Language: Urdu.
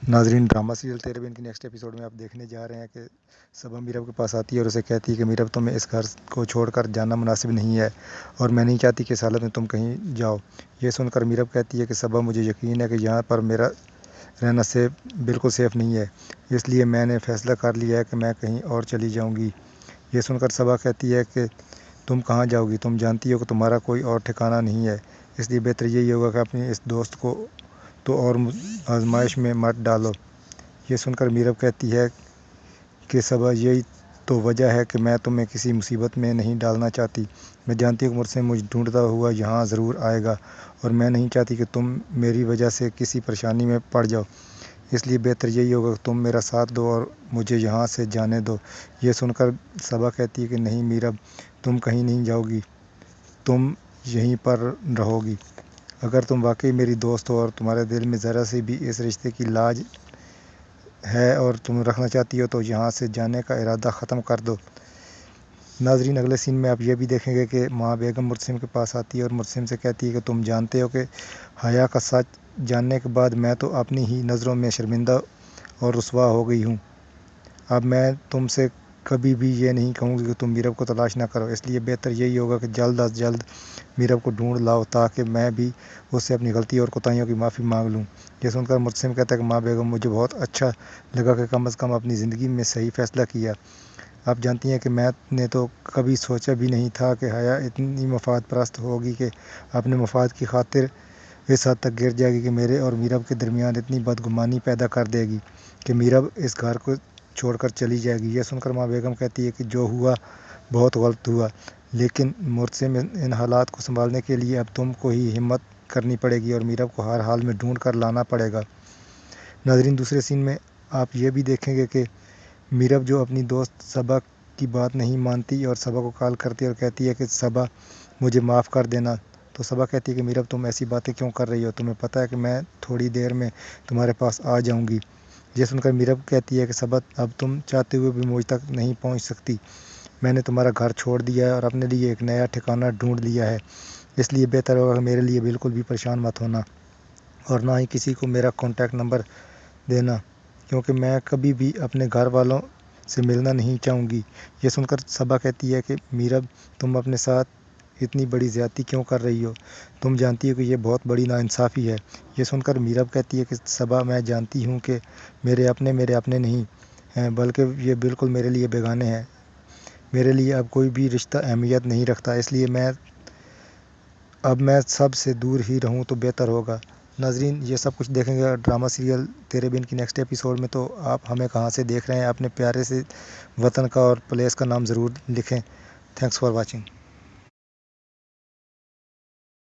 ناظرین، ڈرامہ سیریل تیرے بن کی نیکسٹ ایپیسوڈ میں آپ دیکھنے جا رہے ہیں کہ صبا میرب کے پاس آتی ہے اور اسے کہتی ہے کہ میرب تمہیں اس گھر کو چھوڑ کر جانا مناسب نہیں ہے اور میں نہیں چاہتی کہ اس حالت میں تم کہیں جاؤ۔ یہ سن کر میرب کہتی ہے کہ صبا، مجھے یقین ہے کہ یہاں پر میرا رہنا بالکل سیف نہیں ہے، اس لیے میں نے فیصلہ کر لیا ہے کہ میں کہیں اور چلی جاؤں گی۔ یہ سن کر صبا کہتی ہے کہ تم کہاں جاؤ گی؟ تم جانتی ہو کہ تمہارا کوئی اور ٹھکانہ نہیں ہے، اس لیے بہتر یہی ہوگا کہ اپنی اس دوست کو تو اور آزمائش میں مت ڈالو۔ یہ سن کر میرب کہتی ہے کہ صبا، یہی تو وجہ ہے کہ میں تمہیں کسی مصیبت میں نہیں ڈالنا چاہتی۔ میں جانتی ہوں کہ مرسم مجھے ڈھونڈتا ہوا یہاں ضرور آئے گا اور میں نہیں چاہتی کہ تم میری وجہ سے کسی پریشانی میں پڑ جاؤ، اس لیے بہتر یہی ہوگا کہ تم میرا ساتھ دو اور مجھے یہاں سے جانے دو۔ یہ سن کر صبا کہتی ہے کہ نہیں میرب، تم کہیں نہیں جاؤ گی، تم یہیں پر رہو گی۔ اگر تم واقعی میری دوست ہو اور تمہارے دل میں ذرا سی بھی اس رشتے کی لاج ہے اور تم رکھنا چاہتی ہو تو یہاں سے جانے کا ارادہ ختم کر دو۔ ناظرین، اگلے سین میں آپ یہ بھی دیکھیں گے کہ ماں بیگم مرسم کے پاس آتی ہے اور مرسم سے کہتی ہے کہ تم جانتے ہو کہ حیا کا سچ جاننے کے بعد میں تو اپنی ہی نظروں میں شرمندہ اور رسوا ہو گئی ہوں۔ اب میں تم سے کبھی بھی یہ نہیں کہوں گی کہ تم میرب کو تلاش نہ کرو، اس لیے بہتر یہی ہوگا کہ جلد از جلد میرب کو ڈھونڈ لاؤ تاکہ میں بھی اس سے اپنی غلطی اور کوتاہیوں کی معافی مانگ لوں۔ یہ سن کر مرسم کہتا ہے کہ ماں بیگم، مجھے بہت اچھا لگا کہ کم از کم اپنی زندگی میں صحیح فیصلہ کیا۔ آپ جانتی ہیں کہ میں نے تو کبھی سوچا بھی نہیں تھا کہ حیا اتنی مفاد پرست ہوگی کہ اپنے مفاد کی خاطر اس حد تک گر جائے گی کہ میرے اور میرب کے درمیان اتنی بدگمانی پیدا کر دے گی کہ میرب اس گھر کو چھوڑ کر چلی جائے گی۔ یہ سن کر ماں بیگم کہتی ہے کہ جو ہوا بہت غلط ہوا، لیکن مرسم ان حالات کو سنبھالنے کے لیے اب تم کو ہی ہمت کرنی پڑے گی اور میرب کو ہر حال میں ڈھونڈ کر لانا پڑے گا۔ ناظرین، دوسرے سین میں آپ یہ بھی دیکھیں گے کہ میرب جو اپنی دوست صبا کی بات نہیں مانتی اور صبا کو کال کرتی ہے اور کہتی ہے کہ صبا، مجھے معاف کر دینا، تو صبا کہتی ہے کہ میرب تم ایسی باتیں کیوں کر رہی ہو؟ تمہیں پتہ ہے کہ میں تھوڑی دیر میں تمہارے پاس آ جاؤں گی۔ یہ سن کر میرب کہتی ہے کہ صبا، اب تم چاہتے ہوئے بھی مجھ تک نہیں پہنچ سکتی، میں نے تمہارا گھر چھوڑ دیا ہے اور اپنے لیے ایک نیا ٹھکانہ ڈھونڈ لیا ہے، اس لیے بہتر ہوگا کہ میرے لیے بالکل بھی پریشان مت ہونا اور نہ ہی کسی کو میرا کانٹیکٹ نمبر دینا، کیونکہ میں کبھی بھی اپنے گھر والوں سے ملنا نہیں چاہوں گی۔ یہ سن کر صبا کہتی ہے کہ میرب، تم اپنے ساتھ اتنی بڑی زیادتی کیوں کر رہی ہو؟ تم جانتی ہو کہ یہ بہت بڑی ناانصافی ہے۔ یہ سن کر میرب کہتی ہے کہ صبا، میں جانتی ہوں کہ میرے اپنے نہیں ہیں، بلکہ یہ بالکل میرے لیے بیگانے ہیں۔ میرے لیے اب کوئی بھی رشتہ اہمیت نہیں رکھتا، اس لیے اب میں سب سے دور ہی رہوں تو بہتر ہوگا۔ ناظرین، یہ سب کچھ دیکھیں گے ڈرامہ سیریل تیرے بن کی نیکسٹ ایپیسوڈ میں، تو آپ ہمیں کہاں سے دیکھ رہے ہیں، اپنے پیارے سے وطن کا اور پلیس کا نام ضرور لکھیں۔ Thanks for watching.